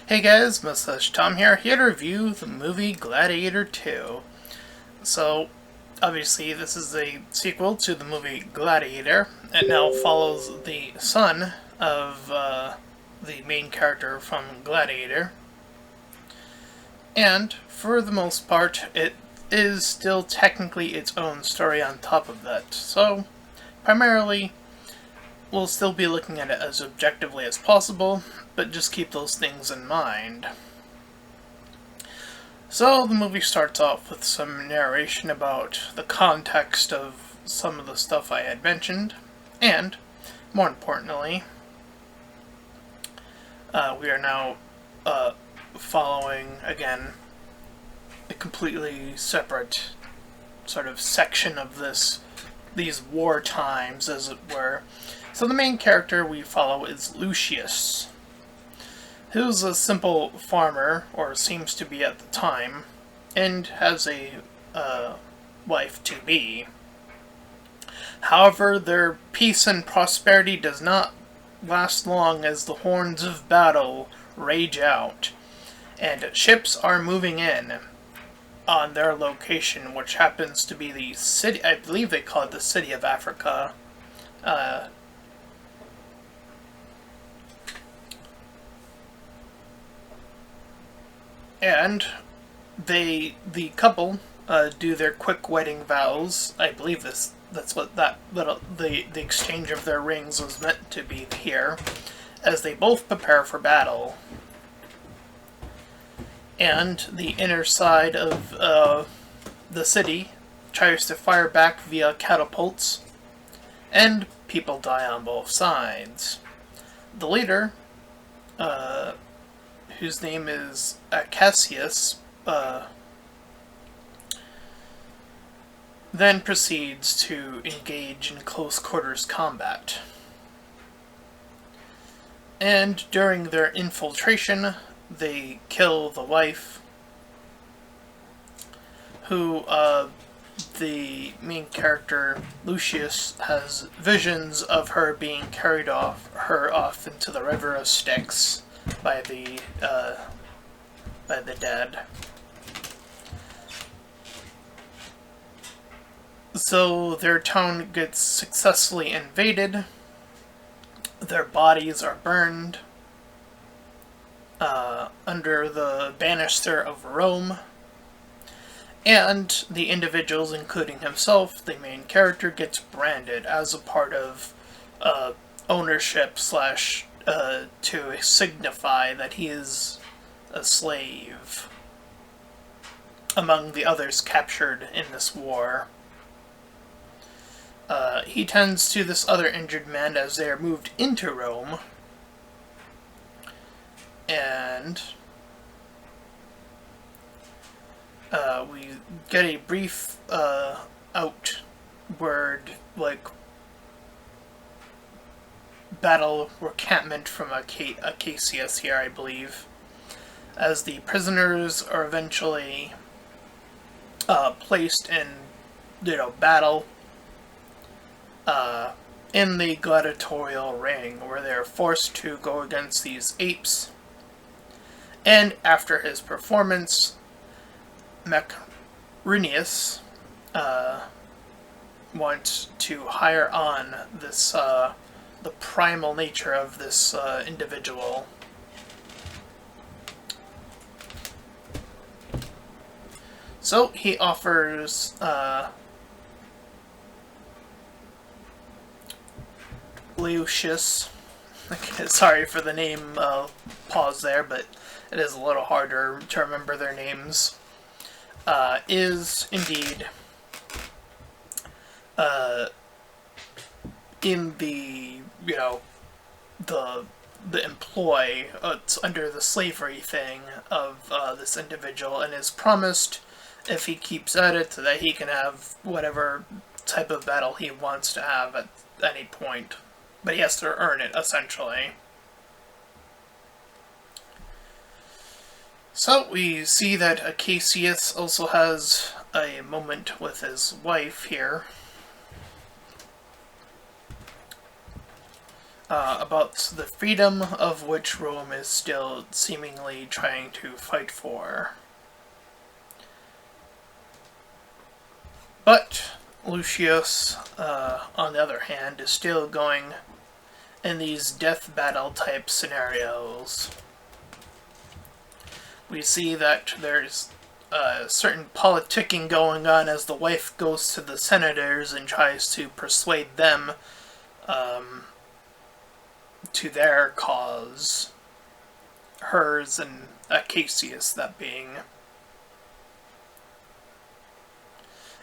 Hey guys, Mustached Tom here to review the movie Gladiator 2. So, obviously this is a sequel to the movie Gladiator. It now follows the son of the main character from Gladiator. And, for the most part, it is still technically its own story on top of that. So, primarily, we'll still be looking at it as objectively as possible, but just keep those things in mind. So the movie starts off with some narration about the context of some of the stuff I had mentioned, and, more importantly, we are now following, again, a completely separate sort of section of these war times, as it were. So the main character we follow is Lucius, who's a simple farmer, or seems to be at the time, and has a wife-to-be. However, their peace and prosperity does not last long as the horns of battle rage out, and ships are moving in on their location, which happens to be the city, I believe they call it the City of Africa. And the couple do their quick wedding vows. I believe that's what the exchange of their rings was meant to be here, as they both prepare for battle. And the inner side of the city tries to fire back via catapults, and people die on both sides. The leader, whose name is Cassius, then proceeds to engage in close quarters combat. And during their infiltration, they kill the wife, who the main character, Lucius, has visions of her being carried off into the river of Styx by the dead. So their town gets successfully invaded. Their bodies are burned under the banister of Rome. And the individuals, including himself, the main character, gets branded as a part of ownership slash to signify that he is a slave among the others captured in this war. He tends to this other injured man as they are moved into Rome, and we get a brief outward, battle encampment from Cassius here, I believe, as the prisoners are eventually placed in, battle in the gladiatorial ring, where they are forced to go against these apes. And after his performance, Macrinius wants to hire on this the primal nature of this individual. So he offers Lucius, sorry for the name pause there, but it is a little harder to remember their names, is indeed in the, the employ, it's under the slavery thing of this individual, and is promised, if he keeps at it, that he can have whatever type of battle he wants to have at any point. But he has to earn it, essentially. So we see that Cassius also has a moment with his wife here. about the freedom of which Rome is still seemingly trying to fight for. But Lucius, on the other hand, is still going in these death battle type scenarios. We see that there's certain politicking going on as the wife goes to the senators and tries to persuade them to their cause. Hers and Acacius, that being.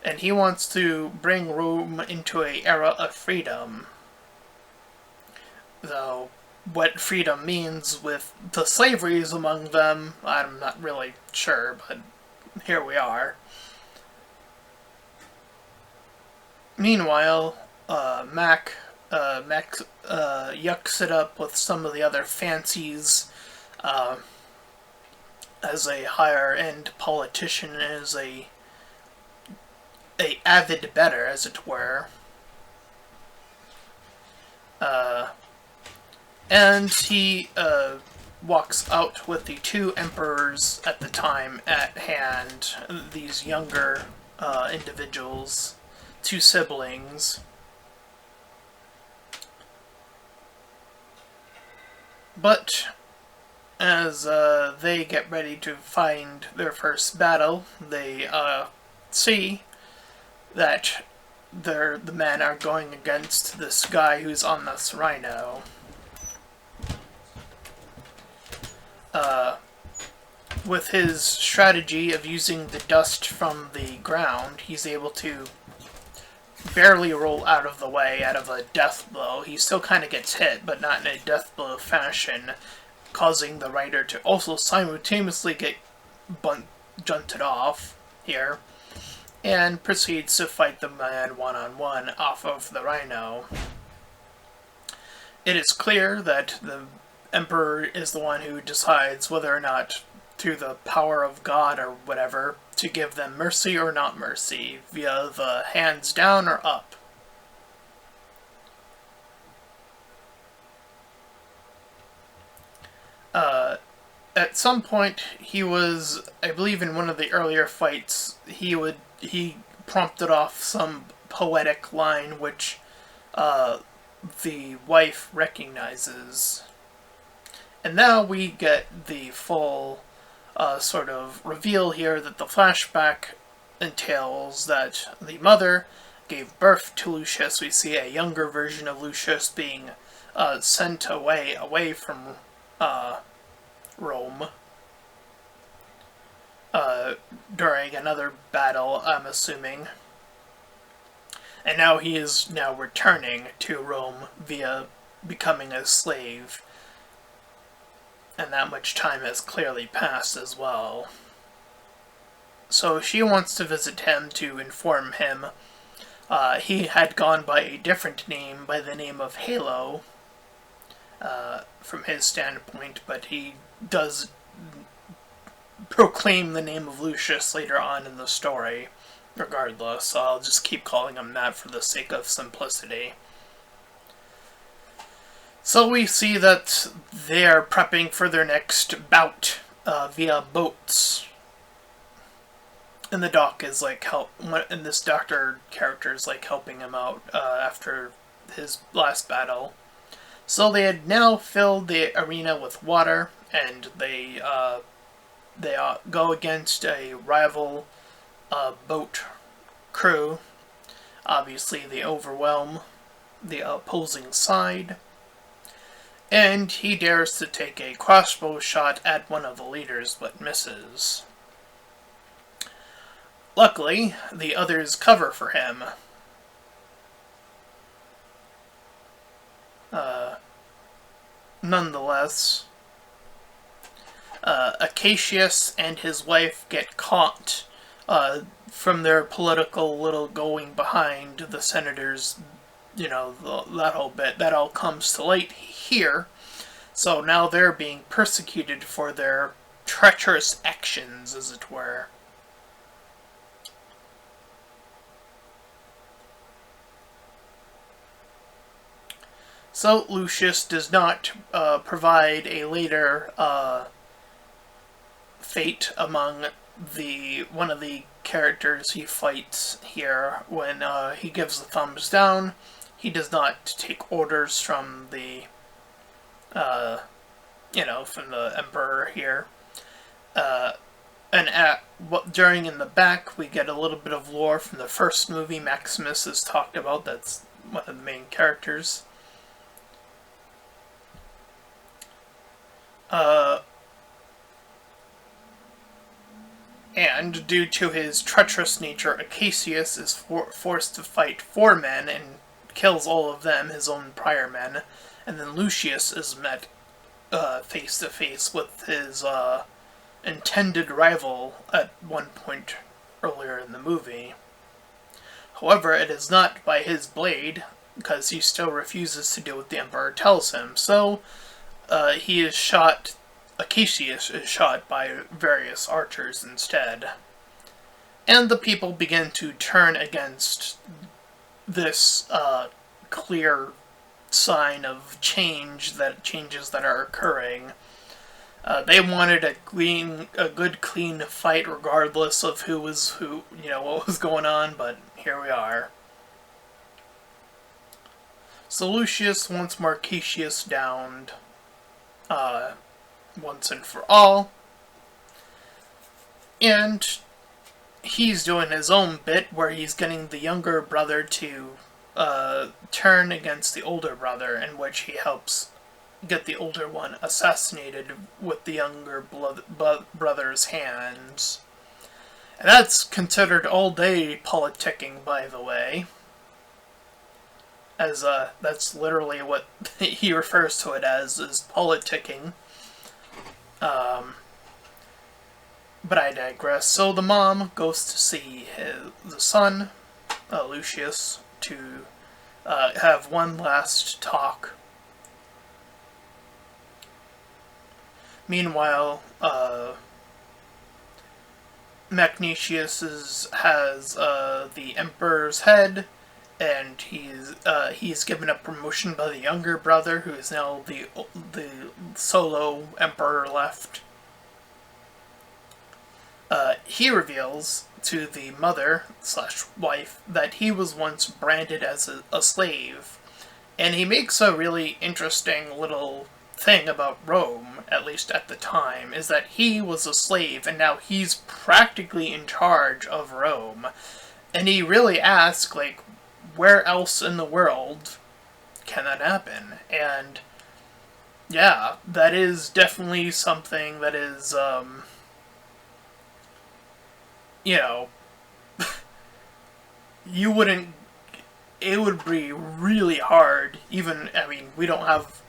And he wants to bring Rome into an era of freedom. Though, what freedom means with the slaveries among them, I'm not really sure, but here we are. Meanwhile, Mac yucks it up with some of the other fancies as a higher end politician, as a avid bettor, as it were. And he walks out with the two emperors at the time at hand, these younger individuals, two siblings. But as they get ready to find their first battle, they see that the men are going against this guy who's on this rhino. With his strategy of using the dust from the ground, he's able to barely roll out of the way out of a death blow. He still kind of gets hit, but not in a death blow fashion, causing the rider to also simultaneously get junted off here, and proceeds to fight the man one-on-one off of the rhino. It is clear that the Emperor is the one who decides whether or not, through the power of God or whatever, to give them mercy or not mercy, via the hands down or up. At some point, he was, I believe in one of the earlier fights, he prompted off some poetic line which the wife recognizes. And now we get the full sort of reveal here that the flashback entails that the mother gave birth to Lucius. We see a younger version of Lucius being sent away from Rome during another battle, I'm assuming. And now he is now returning to Rome via becoming a slave. And that much time has clearly passed as well. So she wants to visit him to inform him. He had gone by a different name, by the name of Halo, from his standpoint, but he does proclaim the name of Lucius later on in the story, regardless, so I'll just keep calling him that for the sake of simplicity. So we see that they are prepping for their next bout via boats. And the doc is like and this doctor character is like helping him out after his last battle. So they had now filled the arena with water, and they go against a rival boat crew. Obviously, they overwhelm the opposing side. And he dares to take a crossbow shot at one of the leaders, but misses. Luckily, the others cover for him. Nonetheless, Acacius and his wife get caught from their political little going behind the senators, that whole bit. That all comes to light here. So now they're being persecuted for their treacherous actions, as it were. So Lucius does not provide a later fate among one of the characters he fights here when he gives the thumbs down. He does not take orders from the from the Emperor here. During in the back, we get a little bit of lore from the first movie. Maximus is talked about. That's one of the main characters. And due to his treacherous nature, Acacius is forced to fight 4 men and kills all of them, his own prior men. And then Lucius is met face to face with his intended rival at one point earlier in the movie. However, it is not by his blade, because he still refuses to do what the Emperor tells him. So, he is shot. Acacius is shot by various archers instead. And the people begin to turn against this clear sign of changes that are occurring. They wanted a good, clean fight regardless of who was who, what was going on, but here we are. So Lucius wants Acacius downed once and for all. And he's doing his own bit where he's getting the younger brother to turn against the older brother, in which he helps get the older one assassinated with the younger brother's hands. And that's considered all-day politicking, by the way. As that's literally what he refers to it as, is politicking. But I digress. So the mom goes to see the son, Lucius, to have one last talk. Meanwhile, Magnesius has the Emperor's head, and he's given a promotion by the younger brother, who is now the solo Emperor left. He reveals to the mother/wife that he was once branded as a slave, and he makes a really interesting little thing about Rome, at least at the time, is that he was a slave and now he's practically in charge of Rome. And he really asks, like, where else in the world can that happen? And yeah, that is definitely something that is, you wouldn't, it would be really hard, we don't have,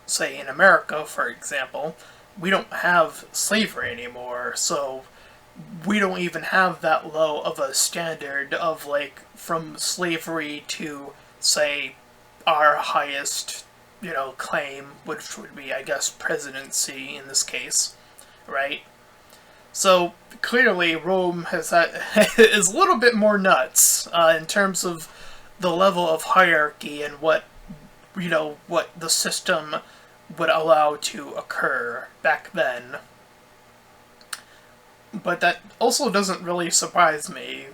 say, in America, for example, we don't have slavery anymore, so we don't even have that low of a standard of, like, from slavery to, say, our highest, claim, which would be, I guess, presidency in this case, right? So, clearly, Rome is a little bit more nuts, in terms of the level of hierarchy and what the system would allow to occur back then. But that also doesn't really surprise me.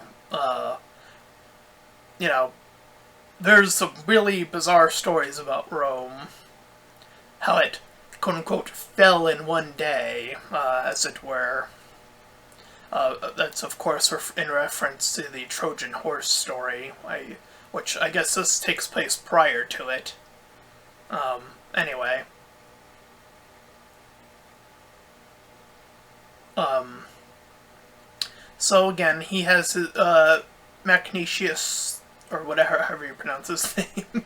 There's some really bizarre stories about Rome. How it, quote-unquote, fell in one day, as it were. That's, of course, in reference to the Trojan horse story, which I guess this takes place prior to it. Anyway. So again, he has his, Magnesius, or however you pronounce his name,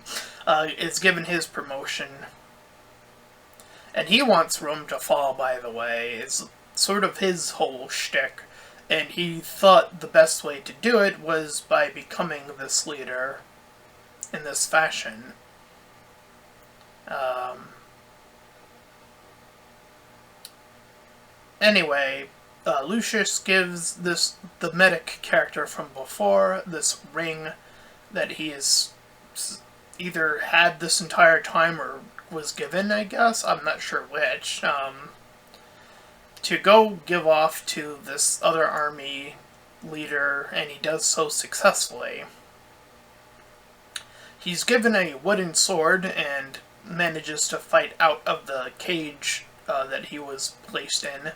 is given his promotion. And he wants Rome to fall, by the way. It's sort of his whole shtick. And he thought the best way to do it was by becoming this leader in this fashion. Anyway, Lucius gives the medic character from before this ring that he is either had this entire time or was given, I guess. I'm not sure which. To go give off to this other army leader, and he does so successfully. He's given a wooden sword and manages to fight out of the cage that he was placed in,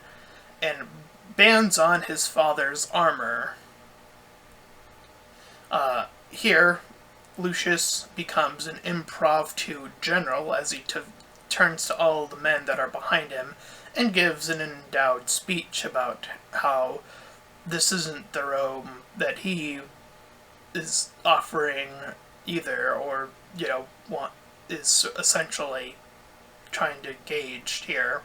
and bands on his father's armor. Here, Lucius becomes an impromptu general as he turns to all the men that are behind him and gives an endowed speech about how this isn't the Rome that he is offering either, or, is essentially trying to gauge here.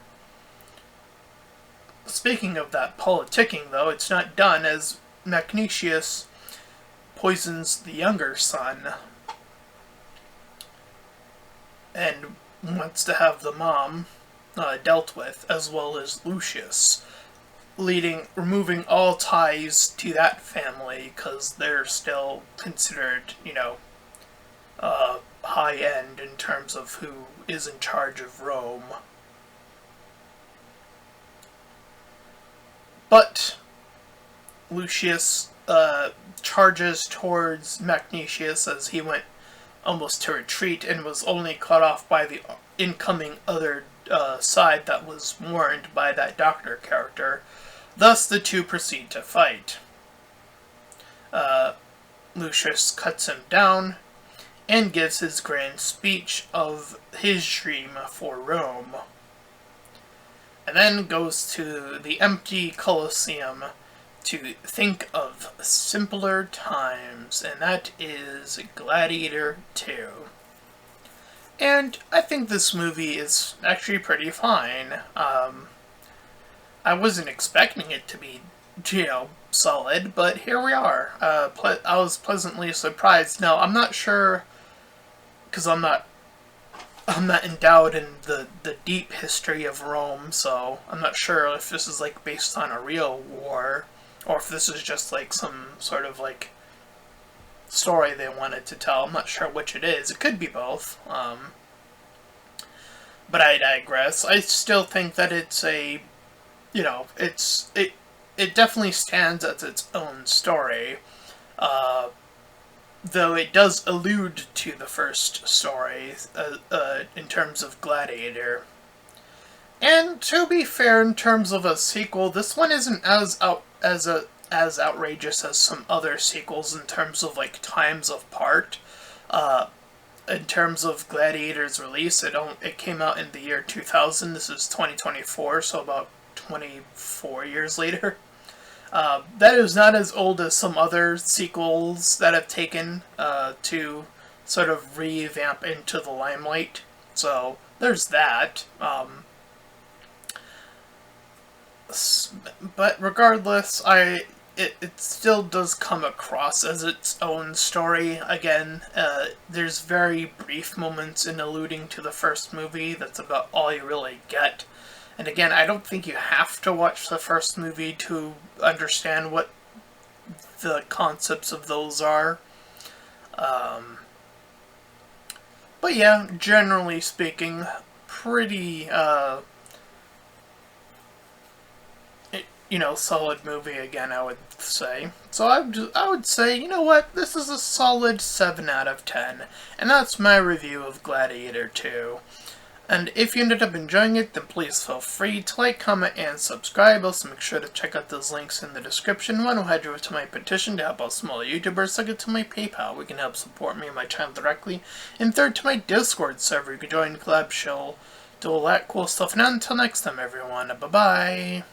Speaking of that politicking, though, it's not done, as Magnentius poisons the younger son and wants to have the mom dealt with, as well as Lucius, removing all ties to that family, because they're still considered, high end in terms of who is in charge of Rome. But Lucius charges towards Magnentius as he went almost to retreat and was only cut off by the incoming other side that was warned by that doctor character. Thus the two proceed to fight. Lucius cuts him down and gives his grand speech of his dream for Rome, and then goes to the empty Colosseum to think of simpler times, and that is Gladiator 2. And I think this movie is actually pretty fine. I wasn't expecting it to be, solid, but here we are. I was pleasantly surprised. Now, I'm not sure, because I'm not endowed in the deep history of Rome, so I'm not sure if this is, based on a real war, or if this is just, some sort of, story they wanted to tell. I'm not sure which it is. It could be both. But I digress. I still think that it's it definitely stands as its own story, though it does allude to the first story in terms of Gladiator. And to be fair, in terms of a sequel, this one isn't as outrageous as some other sequels in terms of times of part. In terms of Gladiator's release, it came out in the year 2000. This is 2024, so about 24 years later. That is not as old as some other sequels that have taken to sort of revamp into the limelight. So there's that. But regardless, it still does come across as its own story. Again, there's very brief moments in alluding to the first movie. That's about all you really get. And again, I don't think you have to watch the first movie to understand what the concepts of those are. But yeah, generally speaking, pretty, solid movie again, I would say. So I would say, you know what, this is a solid 7 out of 10. And that's my review of Gladiator 2. And if you ended up enjoying it, then please feel free to like, comment, and subscribe. Also make sure to check out those links in the description. One will head over to my petition to help out smaller YouTubers. Second, to my PayPal, we can help support me and my channel directly. And third, to my Discord server, you can join, collab, chill, do all that cool stuff. And until next time, everyone, bye-bye.